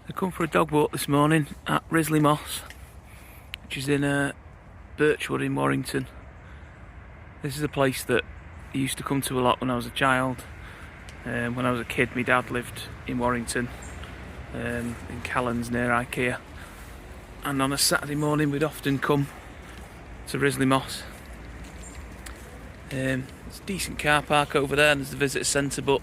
I come for a dog walk this morning at Risley Moss, which is in Birchwood in Warrington. This is a place that I used to come to a lot when I was a child. When I was a kid, my dad lived in Warrington, in Callans near IKEA. And on a Saturday morning we'd often come to Risley Moss. There's a decent car park over there and there's the visitor centre, but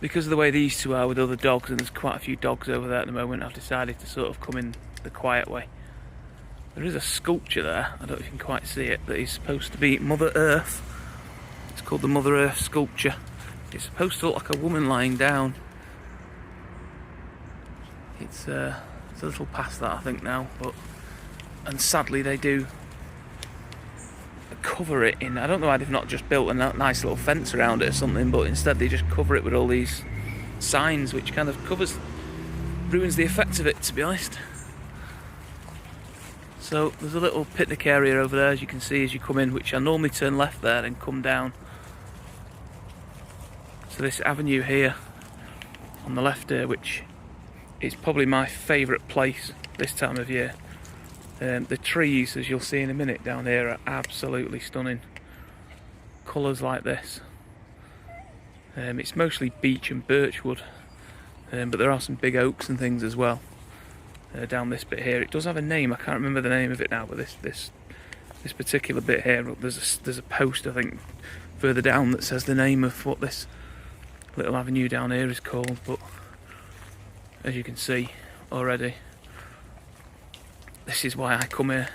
because of the way these two are with other dogs, and there's quite a few dogs over there at the moment, I've decided to sort of come in the quiet way. There is a sculpture there, I don't know if you can quite see it, that is supposed to be Mother Earth. It's called the Mother Earth sculpture. It's supposed to look like a woman lying down. It's a little past that I think now, and sadly they do cover it in, I don't know why they've not just built a nice little fence around it or something, but instead they just cover it with all these signs, which kind of ruins the effect of it, to be honest. So there's a little picnic area over there, as you can see as you come in, which I normally turn left there and come down. So this avenue here on the left here, which is probably my favourite place this time of year. The trees, as you'll see in a minute down here, are absolutely stunning. Colours like this. It's mostly beech and birchwood, but there are some big oaks and things as well down this bit here. It does have a name, I can't remember the name of it now, but this particular bit here, there's a post I think further down that says the name of what this little avenue down here is called, but as you can see already, this is why I come here.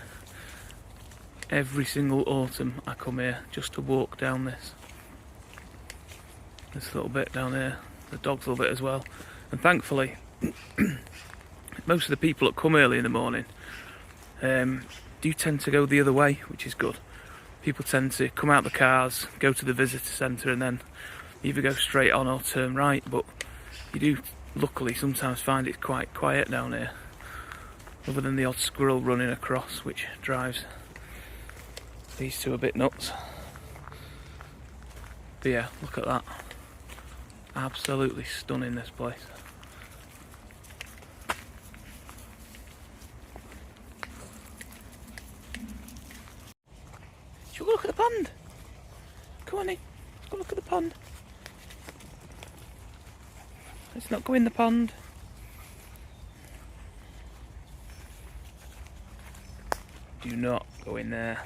Every single autumn I come here just to walk down this little bit down here. The dogs love it as well. And thankfully, most of the people that come early in the morning do tend to go the other way, which is good. People tend to come out the cars, go to the visitor centre and then either go straight on or turn right, but you do luckily sometimes find it's quite quiet down here, other than the odd squirrel running across, which drives these two a bit nuts. But yeah, look at that. Absolutely stunning, this place. Shall we go look at the pond? Come on in, let's go look at the pond. Let's not go in the pond. Do not go in there.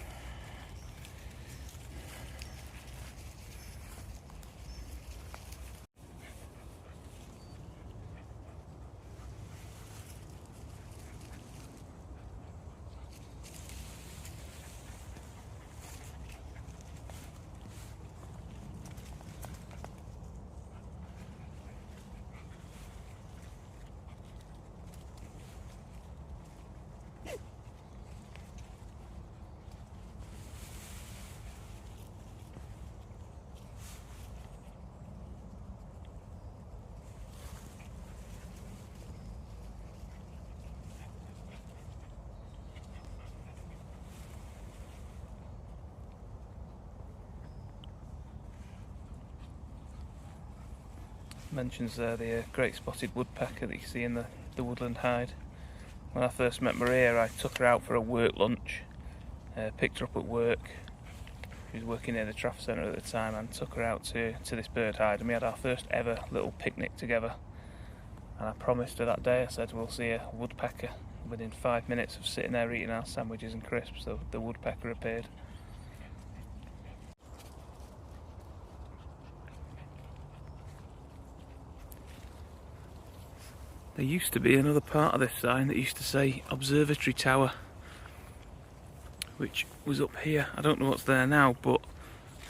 Mentions there the great spotted woodpecker that you see in the woodland hide. When I first met Maria, I took her out for a work lunch, picked her up at work. She was working near the traffic centre at the time, and took her out to this bird hide, and we had our first ever little picnic together. And I promised her that day, I said we'll see a woodpecker. Within 5 minutes of sitting there eating our sandwiches and crisps, the woodpecker appeared. There used to be another part of this sign that used to say Observatory Tower, which was up here. I don't know what's there now, but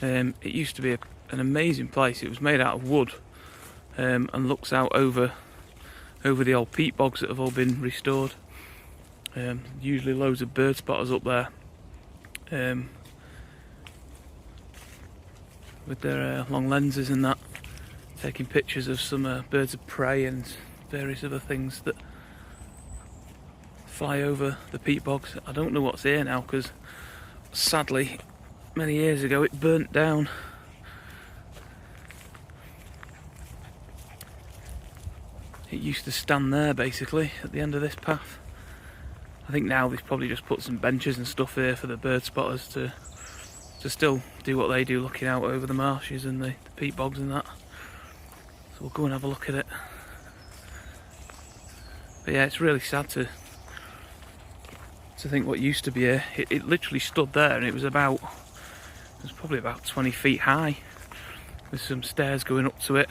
it used to be an amazing place. It was made out of wood and looks out over the old peat bogs that have all been restored. Usually loads of bird spotters up there with their long lenses and that, taking pictures of some birds of prey and various other things that fly over the peat bogs. I don't know what's here now because sadly many years ago it burnt down. It It used to stand there basically at the end of this path. I think now they've probably just put some benches and stuff here for the bird spotters to still do what they do, looking out over the marshes and the peat bogs and that. So we'll go and have a look at it. But yeah, it's really sad to think what used to be here. It literally stood there, and it was probably about 20 feet high, with some stairs going up to it,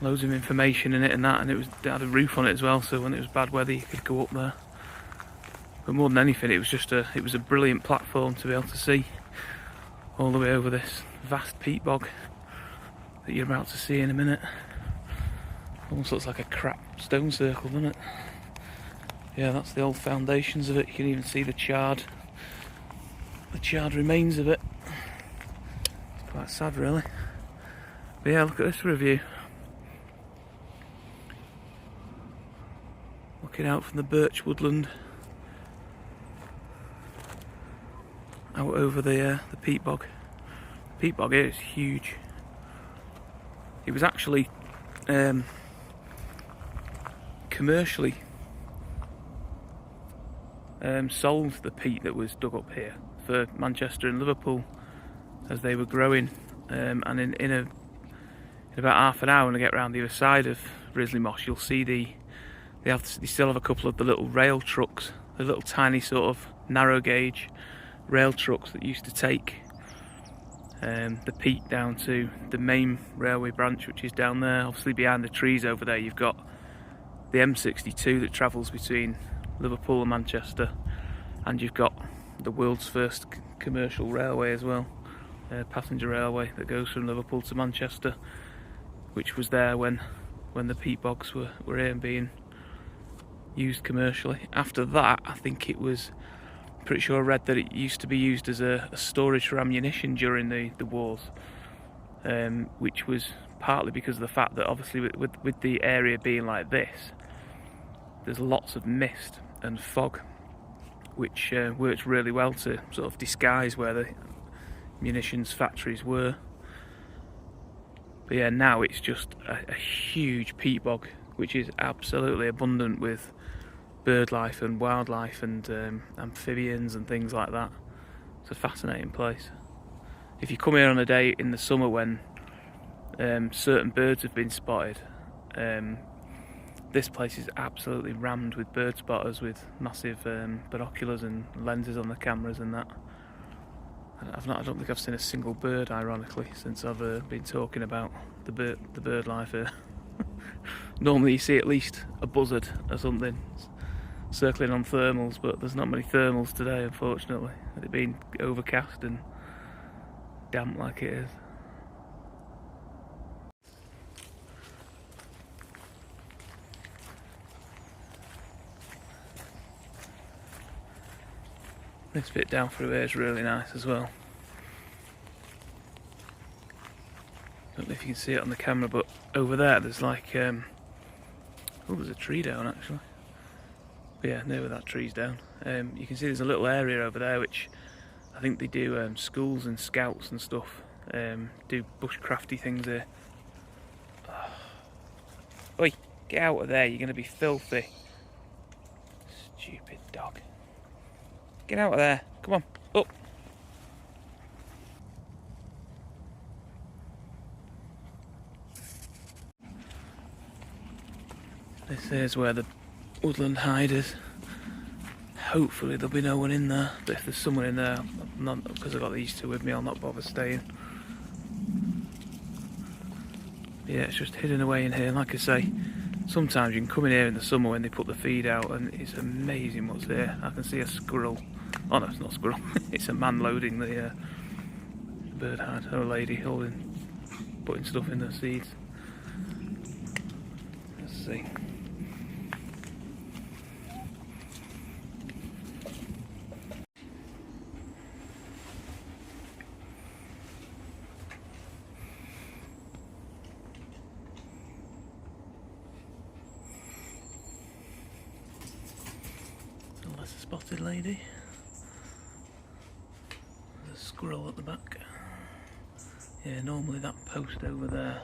loads of information in it and that, and it had a roof on it as well, so when it was bad weather you could go up there. But more than anything, it was a brilliant platform to be able to see all the way over this vast peat bog that you're about to see in a minute. Almost looks like a crap stone circle, doesn't it? Yeah, that's the old foundations of it. You can even see the charred remains of it. It's quite sad, really. But yeah, look at this review. Looking out from the birch woodland out over the peat bog. The peat bog here is huge. It was actually commercially sold, the peat that was dug up here, for Manchester and Liverpool as they were growing, and in about half an hour when I get round the other side of Risley Moss, you'll see they still have a couple of the little rail trucks, the little tiny sort of narrow gauge rail trucks that used to take the peat down to the main railway branch, which is down there. Obviously behind the trees over there you've got the M62 that travels between Liverpool and Manchester, and you've got the world's first commercial railway as well, passenger railway that goes from Liverpool to Manchester, which was there when the peat bogs were here and being used commercially. After that, I think it was, pretty sure I read that it used to be used as a storage for ammunition during the wars, which was partly because of the fact that obviously with the area being like this, there's lots of mist and fog, which works really well to sort of disguise where the munitions factories were. But yeah, now it's just a huge peat bog, which is absolutely abundant with bird life and wildlife and amphibians and things like that. It's a fascinating place. If you come here on a day in the summer when certain birds have been spotted, this place is absolutely rammed with bird spotters with massive binoculars and lenses on the cameras and that. I don't think I've seen a single bird, ironically, since I've been talking about the bird life here. Normally you see at least a buzzard or something circling on thermals, but there's not many thermals today, unfortunately, with it being overcast and damp like it is. This bit down through here is really nice as well. Don't know if you can see it on the camera, but over there there's like oh, there's a tree down actually. But yeah, near where that tree's down. You can see there's a little area over there which I think they do schools and scouts and stuff, do bushcrafty things here. Oh. Oi, get out of there, you're going to be filthy. Stupid dog. Get out of there, come on, up. This is where the woodland hide is. Hopefully there'll be no one in there, but if there's someone in there, because I've got these two with me, I'll not bother staying. Yeah, it's just hidden away in here. Like I say, sometimes you can come in here in the summer when they put the feed out and it's amazing what's there. I can see a squirrel. Oh no, it's not a squirrel. It's a man loading the bird hide, or a lady putting stuff in the seeds. Let's see. That's a spotted lady. There's a squirrel at the back. Yeah, normally that post over there.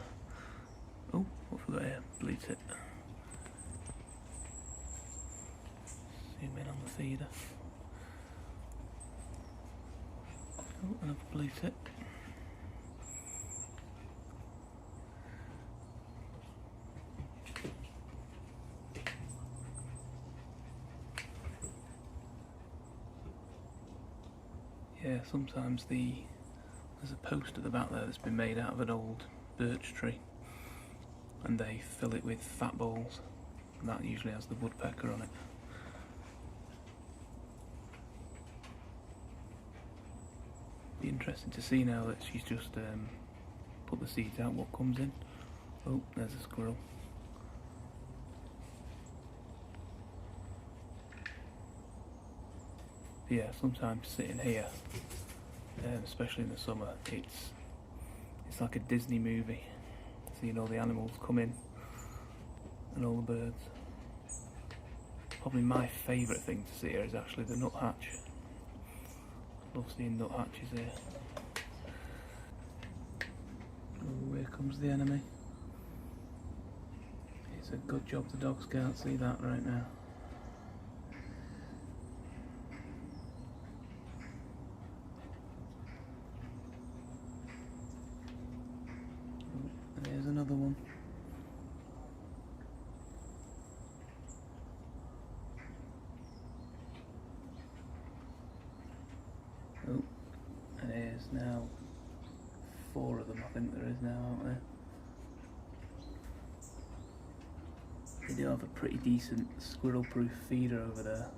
Oh, what have we got here? Bleed it. the feeder. Oh, another blue tit. Yeah, sometimes there's a post at the back there that's been made out of an old birch tree, and they fill it with fat balls, and that usually has the woodpecker on it. Be interesting to see now that she's just put the seeds out, what comes in. Oh, there's a squirrel. But yeah, sometimes sitting here, especially in the summer, it's like a Disney movie, seeing all the animals come in and all the birds. Probably my favourite thing to see here is actually the nuthatch. Love seeing nuthatches here. Oh, here comes the enemy. It's a good job the dogs can't see that right now. Oh, there's another one. Oh, and there's now 4 of them, I think there is now, aren't there? They do have a pretty decent squirrel-proof feeder over there.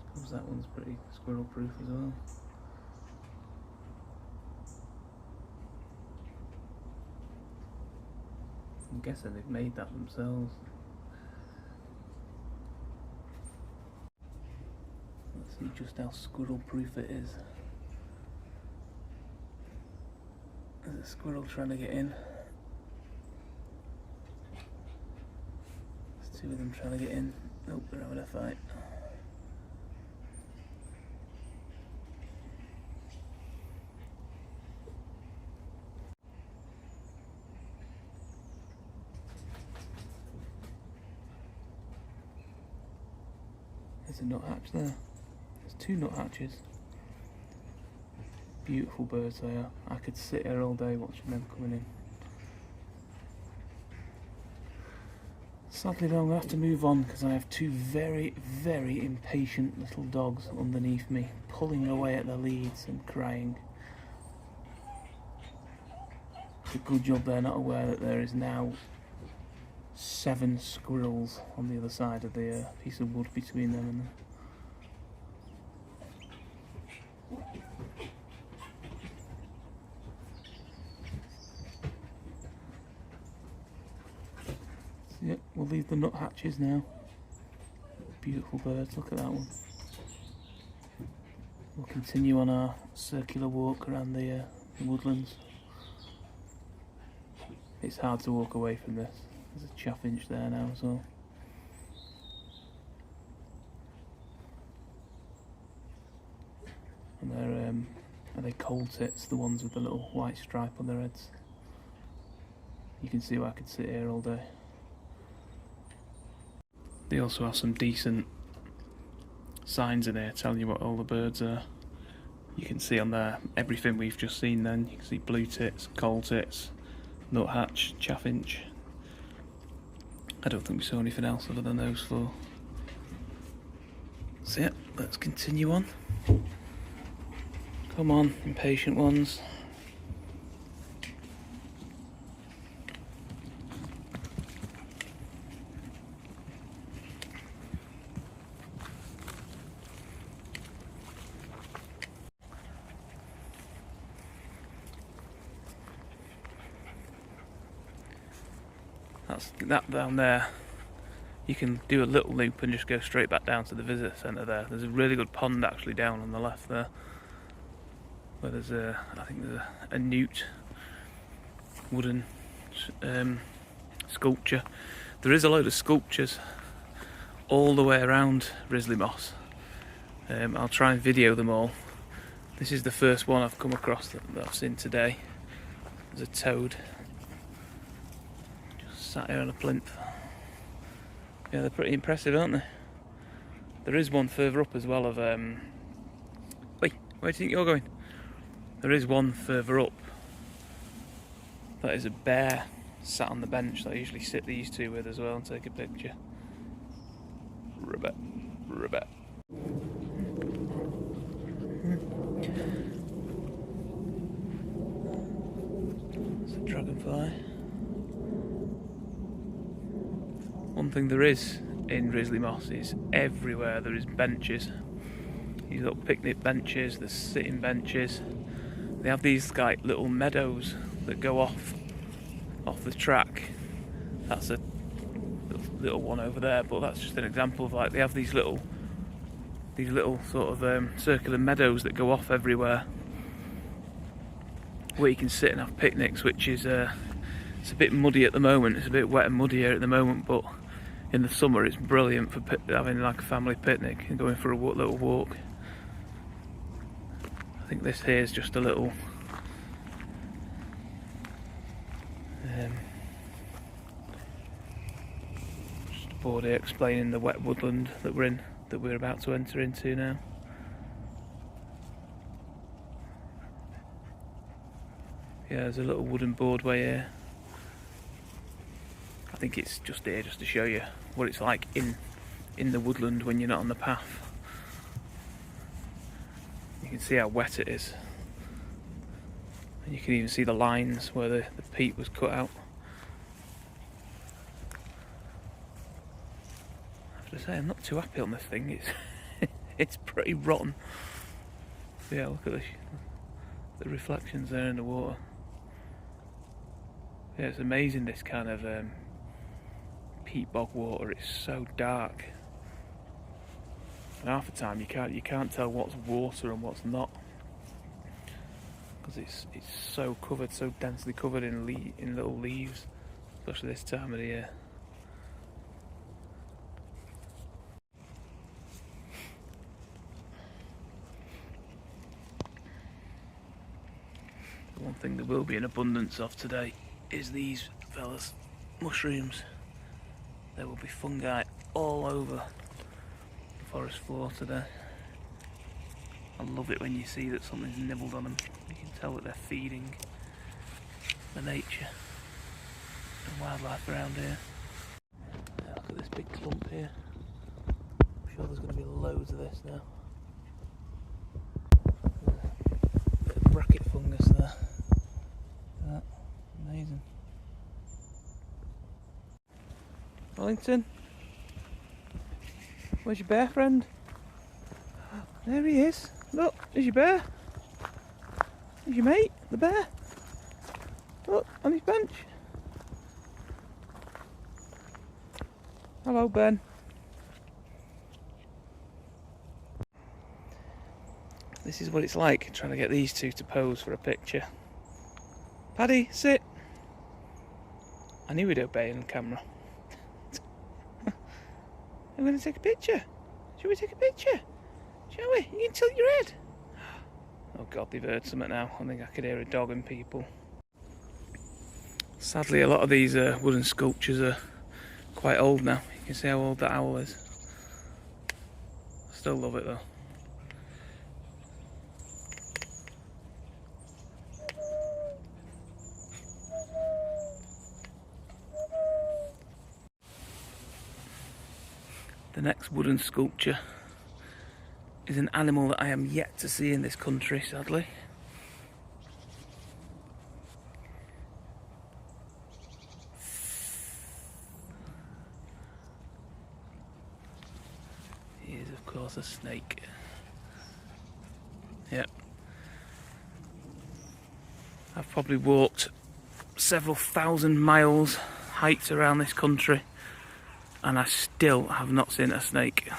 I suppose that one's pretty squirrel-proof as well. I'm guessing they've made that themselves. Let's see just how squirrel proof it is. There's a squirrel trying to get in. There's 2 of them trying to get in. Nope, they're having a fight. There's a nuthatch there. There's 2 nuthatches. Beautiful birds they are. I could sit here all day watching them coming in. Sadly though, I'm going to have to move on because I have 2 very, very impatient little dogs underneath me, pulling away at their leads and crying. It's a good job they're not aware that there is now 7 squirrels on the other side of the piece of wood between them and them. So, yep, we'll leave the nuthatches now. Beautiful birds, look at that one. We'll continue on our circular walk around the woodlands. It's hard to walk away from this. There's a chaffinch there now as well. And are they cold tits, the ones with the little white stripe on their heads? You can see why I could sit here all day. They also have some decent signs in here telling you what all the birds are. You can see on there everything we've just seen then. You can see blue tits, cold tits, nuthatch, chaffinch. I don't think we saw anything else other than those 4. So yeah, let's continue on. Come on, impatient ones. That down there, you can do a little loop and just go straight back down to the visitor centre there. There's a really good pond actually down on the left there, where there's I think there's a newt wooden sculpture. There is a load of sculptures all the way around Risley Moss. I'll try and video them all. This is the first one I've come across that I've seen today. There's a toad just sat here on a plinth. Yeah, they're pretty impressive, aren't they? There is one further up as well of wait, where do you think you're going? There is one further up that is a bear sat on the bench that I usually sit these two with as well and take a picture. Ribbit, ribbit. It's a dragonfly. One thing there is in Risley Moss is everywhere there is benches. These little picnic benches, there's sitting benches. They have these like little meadows that go off the track. That's a little one over there, but that's just an example of like they have these little sort of circular meadows that go off everywhere where you can sit and have picnics, which is it's a bit muddy at the moment. It's a bit wet and muddy here at the moment, but in the summer it's brilliant for having like a family picnic and going for a little walk. I think this here is just a little just a board here explaining the wet woodland that we're about to enter into now. Yeah, there's a little wooden boardway here. I think it's just here just to show you what it's like in the woodland when you're not on the path. You can see how wet it is, and you can even see the lines where the peat was cut out. I have to say, I'm not too happy on this thing. It's pretty rotten. Yeah, look at the reflections there in the water. Yeah, it's amazing, this kind of peat bog water. It's so dark, and half the time you can't tell what's water and what's not, because it's so covered, so densely covered in little leaves, especially this time of the year. The one thing there will be an abundance of today is these fellas, mushrooms. There will be fungi all over the forest floor today. I love it when you see that something's nibbled on them. You can tell that they're feeding the nature and wildlife around here. Yeah, look at this big clump here. I'm sure there's going to be loads of this now. Bit of bracket fungus there. That, amazing. Wellington, where's your bear friend? There he is. Look, there's your bear. There's your mate, the bear. Look, on his bench. Hello, Ben. This is what it's like trying to get these two to pose for a picture. Paddy, sit. I knew he'd obey on camera. I'm going to take a picture. Shall we take a picture? Shall we? You can tilt your head. Oh God, they've heard something now. I think I could hear a dog and people. Sadly, a lot of these wooden sculptures are quite old now. You can see how old that owl is. I still love it though. The next wooden sculpture is an animal that I am yet to see in this country, sadly. He is, of course, a snake. Yep. I've probably walked several thousand miles, hiked around this country, and I still have not seen a snake.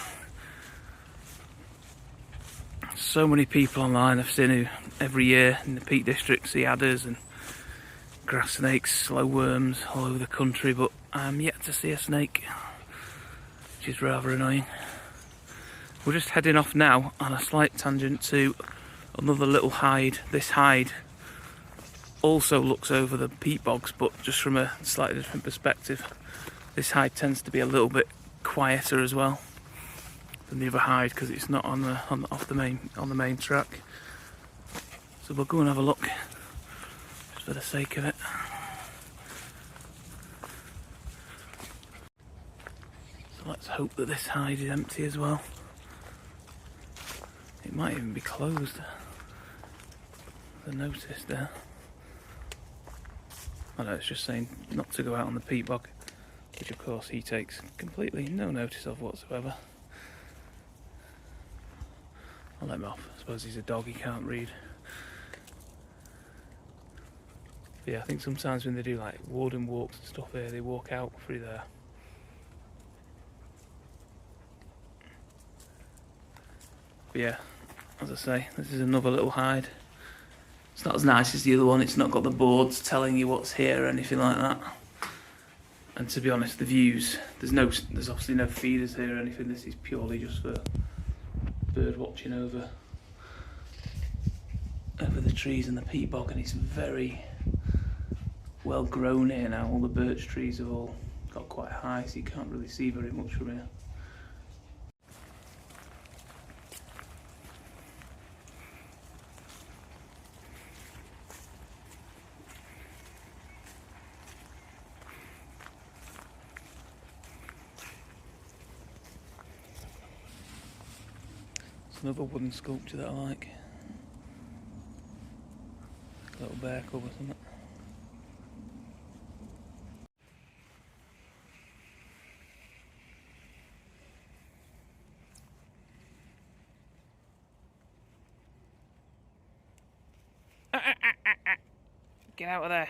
So many people online have seen who every year in the Peak District see adders and grass snakes, slow worms all over the country, but I'm yet to see a snake, which is rather annoying. We're just heading off now on a slight tangent to another little hide. This hide also looks over the peat bogs, but just from a slightly different perspective. This hide tends to be a little bit quieter as well than the other hide because it's not on the main track. So we'll go and have a look just for the sake of it. So let's hope that this hide is empty as well. It might even be closed. The notice there. I know it's just saying not to go out on the peat bog, which of course he takes completely no notice of whatsoever. I'll let him off. I suppose he's a dog, he can't read. But yeah, I think sometimes when they do like warden walks and stuff here, they walk out through there. But yeah, as I say, this is another little hide. It's not as nice as the other one, it's not got the boards telling you what's here or anything like that. And to be honest, the views, there's obviously no feeders here or anything, this is purely just for bird watching over the trees and the peat bog, and it's very well grown here now. All the birch trees have all got quite high, so you can't really see very much from here. Another wooden sculpture that I like. A little bear cub or something. Get out of there.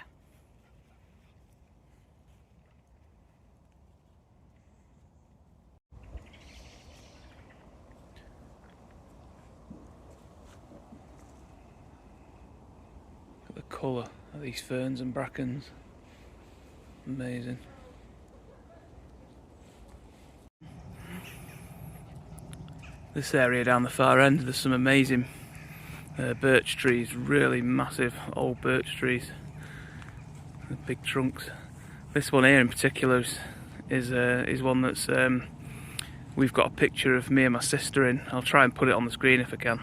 The colour of these ferns and brackens, amazing. This area down the far end, there's some amazing birch trees, really massive old birch trees with big trunks. This one here in particular is one that's we've got a picture of me and my sister in. I'll try and put it on the screen if I can,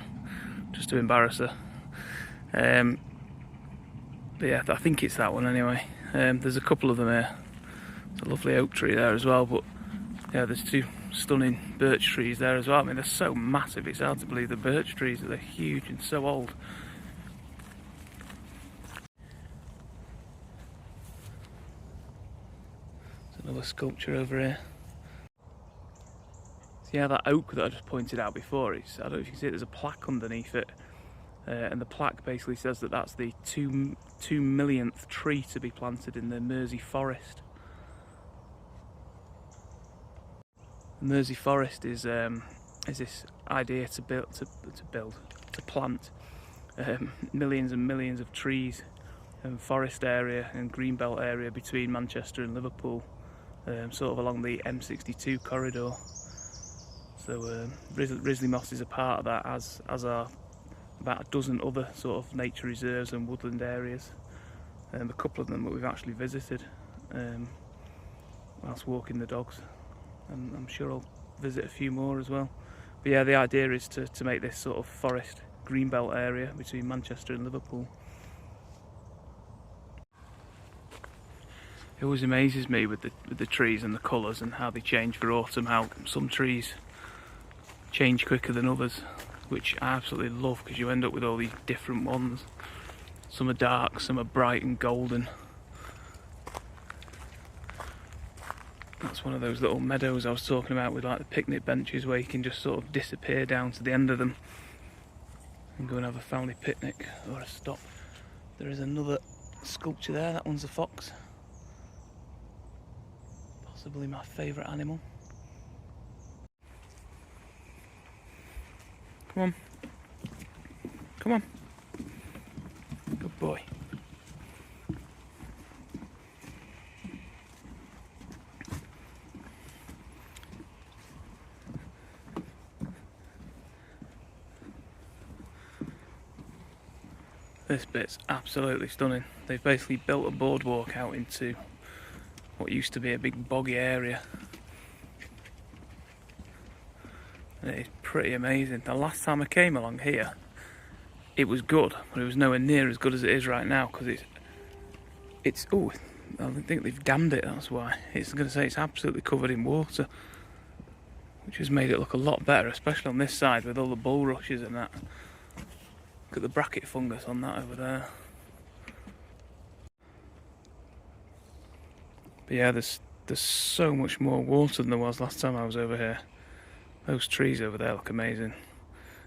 just to embarrass her. But yeah, I think it's that one anyway. There's a couple of them here. There's a lovely oak tree there as well, but yeah, there's two stunning birch trees there as well. I mean, they're so massive, it's hard to believe the birch trees, they're huge and so old. There's another sculpture over here. So yeah, that oak that I just pointed out before, I don't know if you can see it, there's a plaque underneath it. And the plaque basically says that that's the 2 millionth tree to be planted in the Mersey Forest. The Mersey Forest is this idea to plant millions and millions of trees and forest area and greenbelt area between Manchester and Liverpool, sort of along the M62 corridor. So Risley Moss is a part of that, as are about a dozen other sort of nature reserves and woodland areas. A couple of them that we've actually visited whilst walking the dogs, and I'm sure I'll visit a few more as well. But yeah, the idea is to make this sort of forest greenbelt area between Manchester and Liverpool. It always amazes me with the trees and the colours and how they change for autumn, how some trees change quicker than others, which I absolutely love because you end up with all these different ones. Some are dark, some are bright and golden. That's one of those little meadows I was talking about with like the picnic benches where you can just sort of disappear down to the end of them and go and have a family picnic or a stop. There is another sculpture there, that one's a fox. Possibly my favourite animal. Come on. Come on. Good boy. This bit's absolutely stunning. They've basically built a boardwalk out into what used to be a big boggy area. And it is pretty amazing. The last time I came along here, it was good, but it was nowhere near as good as it is right now, because it's oh, I think they've dammed it, that's why. It's going to say it's absolutely covered in water, which has made it look a lot better, especially on this side with all the bulrushes and that. Look at the bracket fungus on that over there. But yeah, there's so much more water than there was last time I was over here. Those trees over there look amazing.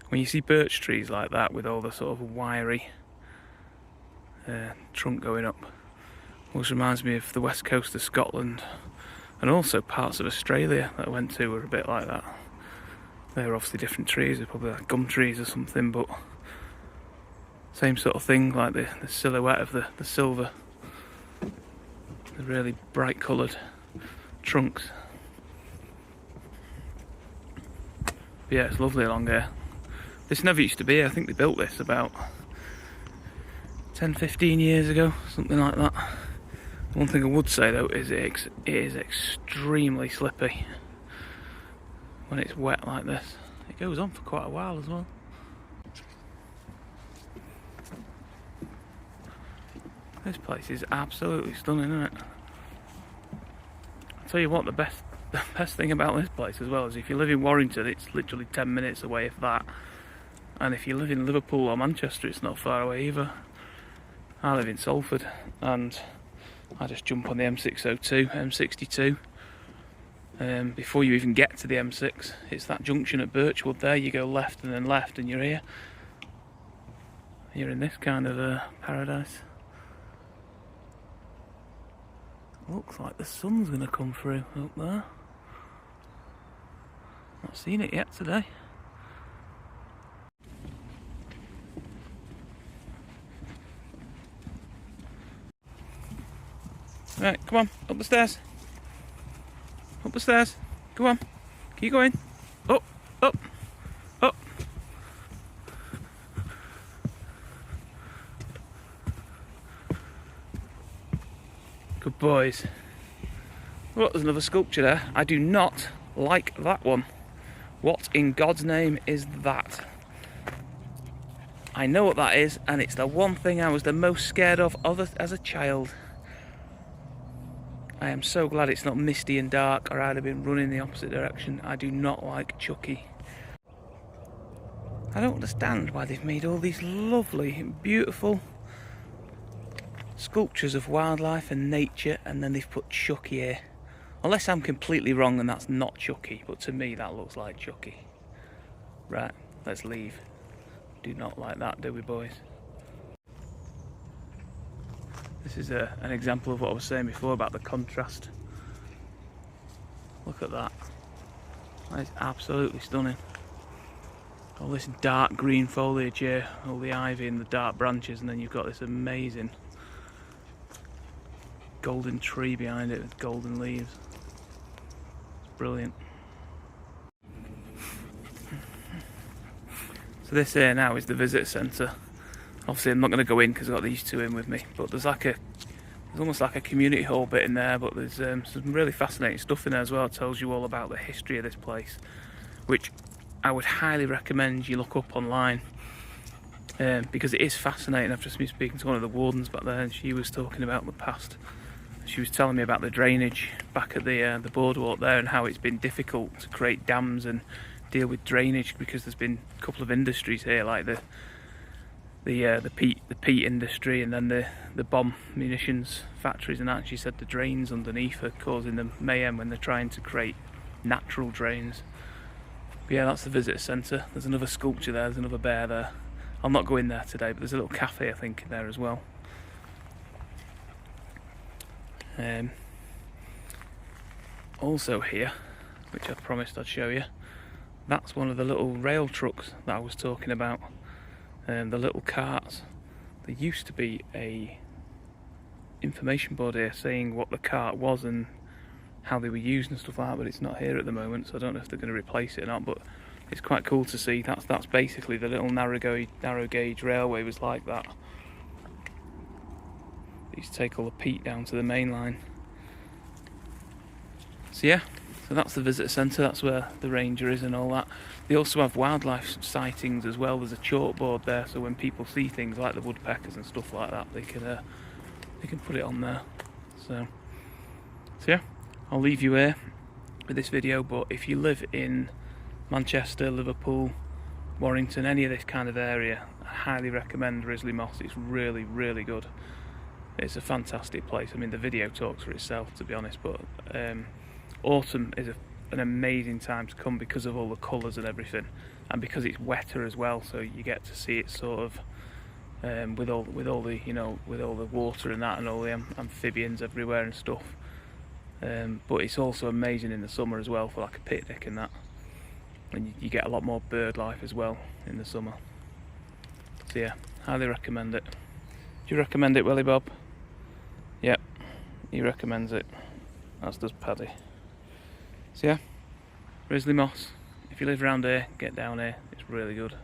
When you see birch trees like that with all the sort of wiry trunk going up, always reminds me of the west coast of Scotland, and also parts of Australia that I went to were a bit like that. They're obviously different trees, they're probably like gum trees or something, but same sort of thing, like the silhouette of the silver, the really bright coloured trunks. But yeah, it's lovely along here. This never used to be here. I think they built this about 10-15 years ago, something like that. One thing I would say though is it is extremely slippy when it's wet like this. It goes on for quite a while as well. This place is absolutely stunning, isn't it? I'll tell you what, the best thing about this place as well is if you live in Warrington, it's literally 10 minutes away, if that. And if you live in Liverpool or Manchester, it's not far away either. I live in Salford, and I just jump on the M602, M62. Before you even get to the M6, it's that junction at Birchwood there. You go left and then left, and you're here. You're in this kind of paradise. Looks like the sun's going to come through up there. Not seen it yet today. Right, come on, up the stairs. Up the stairs. Go on. Keep going. Up, up, up. Good boys. Oh, there's another sculpture there. I do not like that one. What in God's name is that? I know what that is, and it's the one thing I was the most scared of as a child. I am so glad it's not misty and dark, or I'd have been running the opposite direction. I do not like Chucky. I don't understand why they've made all these lovely, beautiful sculptures of wildlife and nature, and then they've put Chucky here. Unless I'm completely wrong and that's not Chucky, but to me that looks like Chucky. Right, let's leave. Do not like that, do we, boys? This is an example of what I was saying before about the contrast. Look at that. That is absolutely stunning. All this dark green foliage here, all the ivy and the dark branches, and then you've got this amazing golden tree behind it with golden leaves. It's brilliant. So this here now is the visitor centre. Obviously I'm not going to go in because I've got these two in with me, but there's almost like a community hall bit in there, but there's some really fascinating stuff in there as well. It tells you all about the history of this place, which I would highly recommend you look up online, because it is fascinating. I've just been speaking to one of the wardens back there, and she was talking about the past. She was telling me about the drainage back at the boardwalk there, and how it's been difficult to create dams and deal with drainage because there's been a couple of industries here, like the peat industry, and then the bomb munitions factories and that. And she said the drains underneath are causing them mayhem when they're trying to create natural drains. But yeah, that's the visitor centre. There's another sculpture there, there's another bear there. I'll not go in there today, but there's a little cafe I think in there as well. Also here, which I promised I'd show you, that's one of the little rail trucks that I was talking about. The little carts. There used to be a information board here saying what the cart was and how they were used and stuff like that, but it's not here at the moment, so I don't know if they're going to replace it or not, but it's quite cool to see. That's basically the little narrow gauge railway was like that. These take all the peat down to the main line. So yeah, so that's the visitor centre, that's where the ranger is and all that. They also have wildlife sightings as well. There's a chalkboard there, so when people see things like the woodpeckers and stuff like that, they can put it on there. So yeah, I'll leave you here with this video, but if you live in Manchester, Liverpool, Warrington, any of this kind of area, I highly recommend Risley Moss. It's really, really good. It's a fantastic place. I mean, the video talks for itself, to be honest, but autumn is an amazing time to come because of all the colours and everything, and because it's wetter as well, so you get to see it sort of with all the, you know, with all the water and that, and all the amphibians everywhere and stuff. But it's also amazing in the summer as well for like a picnic and that, and you get a lot more bird life as well in the summer. So yeah, highly recommend it. Do you recommend it, Willie Bob? Yep, he recommends it, as does Paddy. So yeah, Risley Moss, if you live around here, get down here, it's really good.